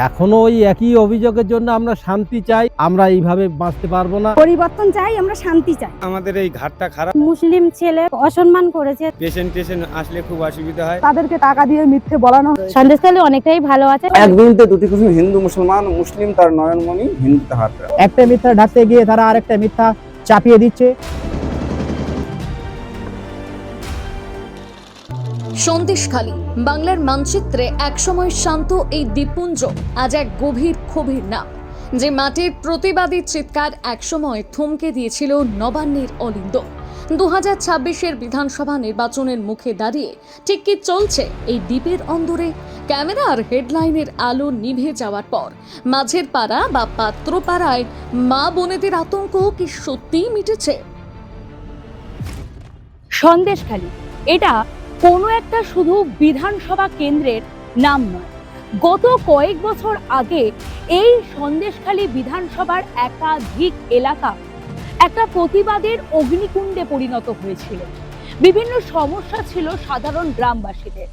এখনো ওই একই অভিযোগের জন্য আমরা শান্তি চাই। আমরা এইভাবে বাঁচতে পারবো না। পরিবর্তন চাই, আমরা শান্তি চাই। আমাদের এই ঘাটটা খারাপ, মুসলিম ছেলে অসম্মান করেছে, পেশেন্ট আসলে খুব অসুবিধা হয়। তাদেরকে টাকা দিয়ে মিথ্যে বলানো। সন্দেশখালী অনেকটাই ভালো আছে। এক বিন্দুতে দুটি কুসুম, হিন্দু মুসলমান, মুসলিম তার নয়নমণি, হিন্দু তাহার প্রাণ। একটা মিথ্যা ঢাকতে গিয়ে তারা আরেকটা মিথ্যা চাপিয়ে দিচ্ছে। সন্দেশখালী বাংলার মানচিত্রে একসময় শান্ত এই দ্বীপপুঞ্জ আজ এক গভীর ক্ষোভের নাম। যে মাটির প্রতিবাদী চিৎকার একসময় থমকে দিয়েছিল নবান্নের অলিন্দ। 2026-এর বিধানসভা নির্বাচনের মুখে দাঁড়িয়ে ঠিক কি চলছে এই দ্বীপের অন্দরে? ক্যামেরার হেডলাইনের আলো নিভে যাওয়ার পর মাঝের পাড়া বা পাত্রপাড়ায় মা বোনেদের আতঙ্ক কি সত্যিই মিটেছে? সন্দেশখালী এটা কোনো একটা শুধু বিধানসভা কেন্দ্রের নাম নয়। গত কয়েক বছর আগে এই সন্দেশখালী বিধানসভার একাধিক এলাকা একটা প্রতিবাদের অগ্নিকুণ্ডে পরিণত হয়েছিল। বিভিন্ন সমস্যা ছিল সাধারণ গ্রামবাসীদের।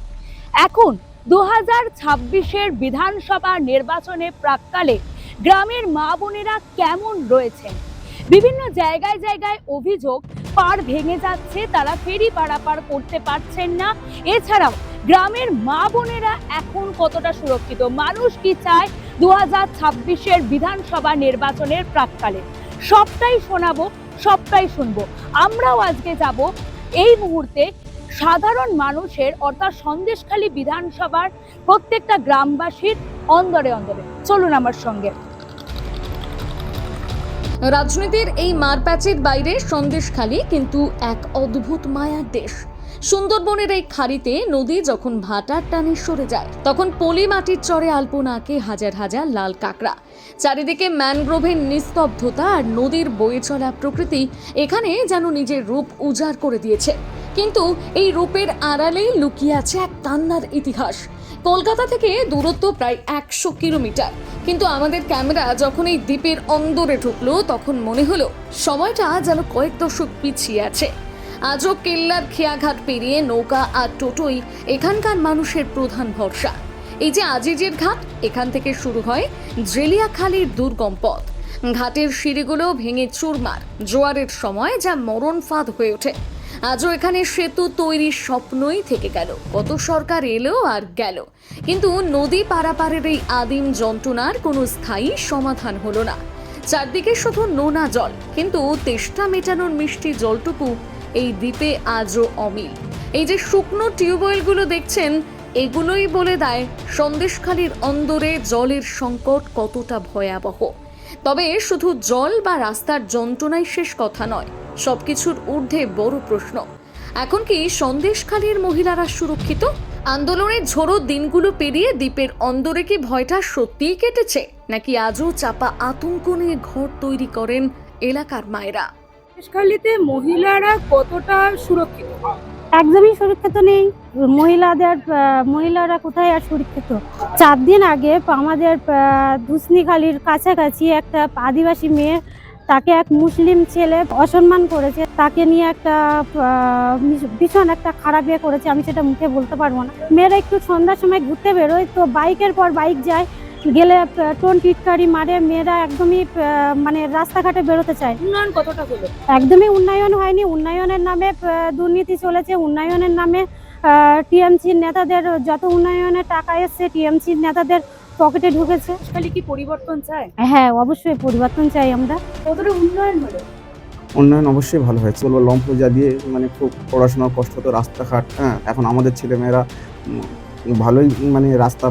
এখন 2026-এর বিধানসভা নির্বাচনের প্রাক্কালে গ্রামের মা বোনেরা কেমন রয়েছেন? বিভিন্ন জায়গায় জায়গায় অভিযোগ পার ভেঙে যাচ্ছে, তারা ফেরি পারাপার করতে পারছেন না। এছাড়াও গ্রামের মা বোনেরা এখন কতটা সুরক্ষিত? মানুষ কি চায় 2026-এর বিধানসভা নির্বাচনের প্রাক্কালে? সবটাই শোনাবো, সবটাই শুনবো। আমরাও আজকে যাব এই মুহূর্তে সাধারণ মানুষের অর্থাৎ সন্দেশখালী বিধানসভার প্রত্যেকটা গ্রামবাসীর অন্দরে অন্দরে। চলুন আমার সঙ্গে। রাজনীতির এই মারপ্যাচের বাইরে সন্দেশখালী কিন্তু এক অদ্ভুত মায়ার দেশ। সুন্দরবনের এই খাড়িতে নদী যখন ভাটার টানে সরে যায়, তখন পলি মাটির চরে আলপনা আঁকে হাজার হাজার লাল কাঁকড়া। চারিদিকে ম্যানগ্রোভের নিস্তব্ধতা আর নদীর বয়ে চলা প্রকৃতি এখানে যেন নিজের রূপ উজাড় করে দিয়েছে। কিন্তু এই রূপের আড়ালেই লুকিয়ে আছে এক কান্নার ইতিহাস। কলকাতা থেকে দূরত্ব প্রায় 100 কিলোমিটার, কিন্তু আমাদের ক্যামেরা যখন এই দ্বীপের অন্দরে ঢুকলো তখন মনে হলো সময়টা যেন কয়েক দশক পিছিয়ে আছে। আজও কেল্লার খেয়াঘাট পেরিয়ে নৌকা আর টোটোই এখানকার মানুষের প্রধান ভরসা। এই যে আজিজের ঘাট, এখান থেকে শুরু হয় জেলিয়াখালীর দুর্গম পথ। ঘাটের সিঁড়িগুলো ভেঙে চুরমার, জোয়ারের সময় যা মরণ ফাঁদ হয়ে ওঠে। আজও এখানে সেতু তৈরির স্বপ্নই থেকে গেল। কত সরকার এলো আর গেল, কিন্তু নদী পারাপারের এই আদিম যন্ত্রণার কোনো স্থায়ী সমাধান হলো না। চারদিকে শুধু নোনা জল, কিন্তু তেষ্টা মেটানোর মিষ্টি জলটুকু এই দ্বীপে আজও অমিল। এই যে শুকনো টিউবওয়েলগুলো দেখছেন, এগুলোই বলে দেয় সন্দেশখালীর অন্দরে জলের সংকট কতটা ভয়াবহ। তবে শুধু জল বা রাস্তার যন্ত্রণাই শেষ কথা নয়, সবকিছুর ঊর্ধ্বে বড় প্রশ্ন, এখন কি সন্দেশখালীর মহিলারা সুরক্ষিত? আন্দোলনের ঝোড়ো দিনগুলো পেরিয়ে দ্বীপের অন্দরে কি ভয়টা সত্যিই কেটেছে, নাকি আজও চাপা আতঙ্ক নিয়ে ঘর তৈরি করেন এলাকার মায়েরা? সন্দেশখালীতে মহিলারা কতটা সুরক্ষিত? একদমই সুরক্ষিত নেই। মহিলারা কোথায় আর সুরক্ষিত? 4 দিন আগে আমাদের ধুসনিখালীর কাছাকাছি একটা আদিবাসী মেয়ে, তাকে এক মুসলিম ছেলে অসম্মান করেছে। তাকে নিয়ে একটা ভীষণ একটা খারাপ ইয়ে করেছে, আমি সেটা মুখে বলতে পারবো না। মেয়েরা একটু সন্ধ্যার সময় ঘুরতে বেরোয়, তো বাইকের পর বাইক যায়, গেলে টোন টিটকারি মারে। মেয়েরা একদমই মানে রাস্তাঘাটে বেরোতে চায়। উন্নয়ন কতটা হলো? একদমই উন্নয়ন হয়নি। উন্নয়নের নামে দুর্নীতি চলেছে। উন্নয়নের নামে টিএমসির নেতাদের যত উন্নয়নের টাকা এসছে টিএমসির নেতাদের পকেটে ঢুকেছে। সন্দেশখালী কি পরিবর্তন চায়? হ্যাঁ, অবশ্যই পরিবর্তন চাই আমরা। কতটা উন্নয়ন হলো? উন্নয়ন অবশ্যই ভালো হয়েছে। বলবো লম্পজা দিয়ে মানে খুব পড়াশোনার কষ্ট হতো, রাস্তাঘাট। হ্যাঁ, এখন আমাদের ছেলেমেয়েরা ভালোই মানে রাস্তা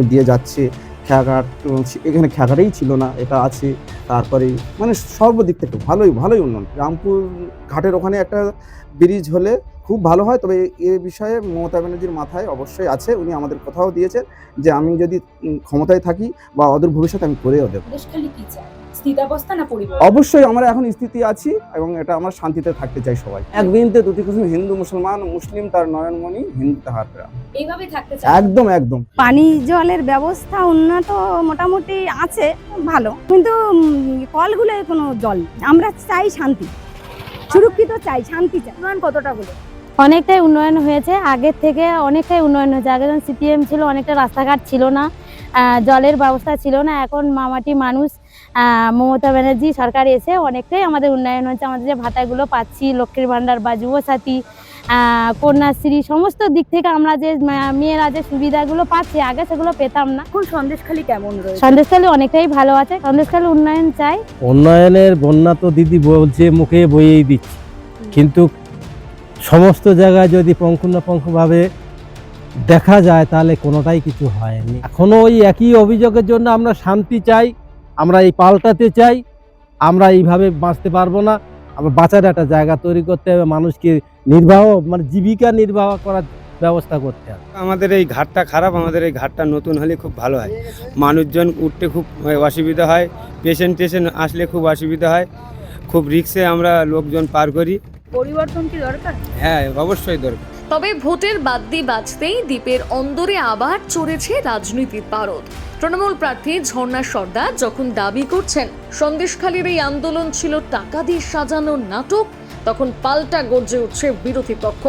দিয়ে যাচ্ছে। খেয়াঘাট, এখানে খেয়াঘাটেই ছিল না, এটা আছে। তারপরে মানে সর্বদিক থেকে ভালোই উন্নয়ন। রামপুর ঘাটের ওখানে একটা ব্রিজ হলে খুব ভালো হয়। তবে এ বিষয়ে মমতা ব্যানার্জির মাথায় অবশ্যই আছে। উনি আমাদের কথাও দিয়েছেন যে আমি যদি ক্ষমতায় থাকি বা অদূর ভবিষ্যতে আমি করেও দেবো। সন্দেশখালী কি চায়? স্থিতাবস্থা না পরিবর্তন? অবশ্যই আমরা এখন স্থিতি আছি এবং এটা আমরা শান্তিতে থাকতে চাই সবাই। এক বিন্দুতে দুটি কুসুম, হিন্দু মুসলমান, মুসলিম তার নয়নমণি, হিন্দু তাহার প্রাণ। এইভাবে থাকতে চায়? একদম। পানি জলের ব্যবস্থা উন্নত মোটামুটি আছে, ভালো, কিন্তু কলগুলো কোনো জল নেই। আমরা চাই শান্তি, সুরক্ষিত চাই, শান্তি চাই। উন্নয়ন কতটা হলো? অনেকটাই উন্নয়ন হয়েছে, আগের থেকে অনেকটাই উন্নয়ন হয়েছে। আগে যখন সিপিএম ছিল অনেকটা রাস্তাঘাট ছিল না, জলের ব্যবস্থা ছিল না। এখন মামাটি মানুষ মমতা ব্যানার্জি সরকার এসে অনেকটাই আমাদের উন্নয়ন হচ্ছে। আমাদের যে ভাতাগুলো পাচ্ছি, লক্ষ্মীর ভাণ্ডার বা যুবসাথী, কন্যাশ্রী, সমস্ত দিক থেকে আমরা যে মেয়েরা যে সুবিধাগুলো পাচ্ছি, আগে সেগুলো পেতাম না। এখন সন্দেশখালী কেমন রয়েছে? সন্দেশখালী অনেকটাই ভালো আছে। সন্দেশখালী উন্নয়ন চাই। উন্নয়নের বন্যা তো দিদি বলছে মুখে বইয়েই দিচ্ছে, কিন্তু সমস্ত জায়গায় যদি পুঙ্খানুপুঙ্খভাবে দেখা যায় তাহলে কোনোটাই কিছু হয়নি। এখনো ওই একই অভিযোগের জন্য আমরা শান্তি চাই, আমরা এই পাল্টাতে চাই। আমরা এইভাবে বাঁচতে পারবো না। আমরা বাঁচার একটা জায়গা তৈরি করতে হবে, মানুষকে নির্বাহ মানে জীবিকা নির্বাহ করার ব্যবস্থা করতে হবে। আমাদের এই ঘাটটা খারাপ, আমাদের এই ঘাটটা নতুন হলে খুব ভালো হয়। মানুষজন উঠতে খুব অসুবিধা হয়, পেশেন্ট আসলে খুব অসুবিধা হয়, খুব রিস্কে আমরা লোকজন পার করি। পরিবর্তন কি দরকার? হ্যাঁ, অবশ্যই দরকার। তবে ভোটের বাদ্যি বাজতেই দ্বীপের অন্দরে আবার চড়েছে রাজনীতির পারদ। তৃণমূল প্রার্থী ঝর্ণা সর্দার যখন দাবি করছেন সন্দেশখালীর এই আন্দোলন ছিল টাকা দিয়ে সাজানো নাটক, তখন পাল্টা গর্জে উঠছে বিরোধী পক্ষ।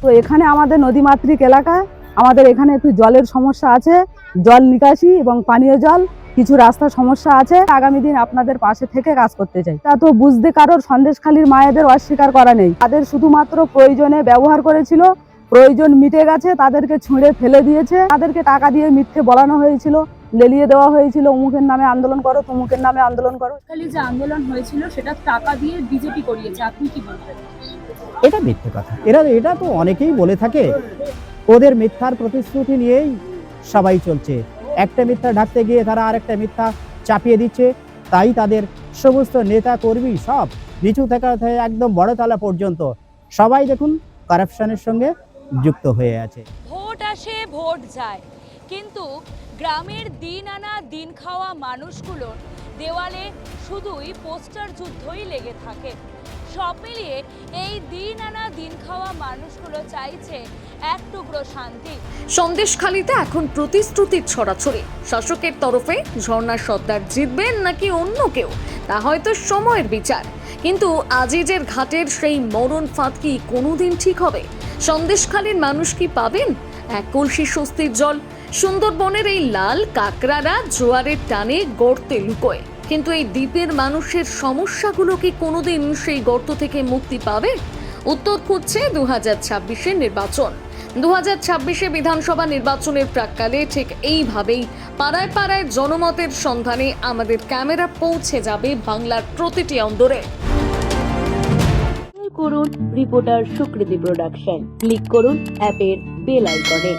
তো এখানে আমাদের নদীমাতৃক এলাকা, আমাদের এখানে একটু জলের সমস্যা আছে, জল নিকাশি এবং পানীয় জল, কিছু রাস্তার সমস্যা আছে। আগামী দিন আপনাদের পাশে থেকে কাজ করতে চাই। তা তো বুঝতে কারোর সন্দেশখালীর মায়েদের অস্বীকার করা নেই। তাদের শুধুমাত্র প্রয়োজনে ব্যবহার করেছিল, প্রয়োজন মিটে গেছে, তাদেরকে ছুঁড়ে ফেলে দিয়েছে। তাদেরকে টাকা দিয়ে মিথ্যে বলানো হয়েছিল, লেলিয়ে দেওয়া হয়েছিল, অমুকের নামে আন্দোলন করো, তমুকের নামে আন্দোলন করো। খালি যে আন্দোলন হয়েছিল সেটা টাকা দিয়ে বিজেপি করিয়েছে, আপনি কি বলবেন? এটা মিথ্যে কথা। এটা তো অনেকেই বলে থাকে। ওদের মিথ্যার প্রতিশ্রুতি নিয়েই সবাই চলছে। একটা মিথ্যা ঢাকতে গিয়ে তারা আরেকটা মিথ্যা চাপিয়ে দিচ্ছে। তাই তাদের সমস্ত নেতা কর্মী সব নিচু থেকে একদম বড়তলা পর্যন্ত সবাই দেখুন কারাপশনের সঙ্গে যুক্ত হয়ে আছে। ভোট আসে ভোট যায়, কিন্তু গ্রামের দিন আনা দিন খাওয়া মানুষগুলোর দেওয়ালে শুধুই পোস্টার যুদ্ধই লেগে থাকে। সব মিলিয়ে এই দিন আনা দিন খাওয়া মানুষগুলো চাইছে এক টুকরো শান্তি। সন্দেশখালীতে এখন প্রতিশ্রুতির ছড়াছড়ি। শাসকের তরফে ঝর্ণা সর্দার জিতবেন নাকি অন্য কেউ, তা হয়তো সময়ের বিচার। কিন্তু আজিজের ঘাটের সেই মরণ ফাঁদ কি কোনোদিন ঠিক হবে? সন্দেশখালীর মানুষ কি পাবেন এক কলসি স্বস্তির জল? সুন্দরবনের এই লাল কাকড়ারা জোয়ারের টানে গর্তে লুকোয়, কিন্তু এই দ্বীপের মানুষের সমস্যাগুলো কি কোনোদিন সেই গর্ত থেকে মুক্তি পাবে? উত্তর খুঁজছে 2026-এর নির্বাচন। 2026-এ বিধানসভা নির্বাচনের প্রাক্কালে ঠিক এইভাবেই পাড়ায় পাড়ায় জনমতের সন্ধানে আমাদের ক্যামেরা পৌঁছে যাবে বাংলার প্রতিটি অন্দরে। করুন রিপোর্টার সুকৃতি প্রোডাকশন, ক্লিক করুন অ্যাপের বেল আইকনে।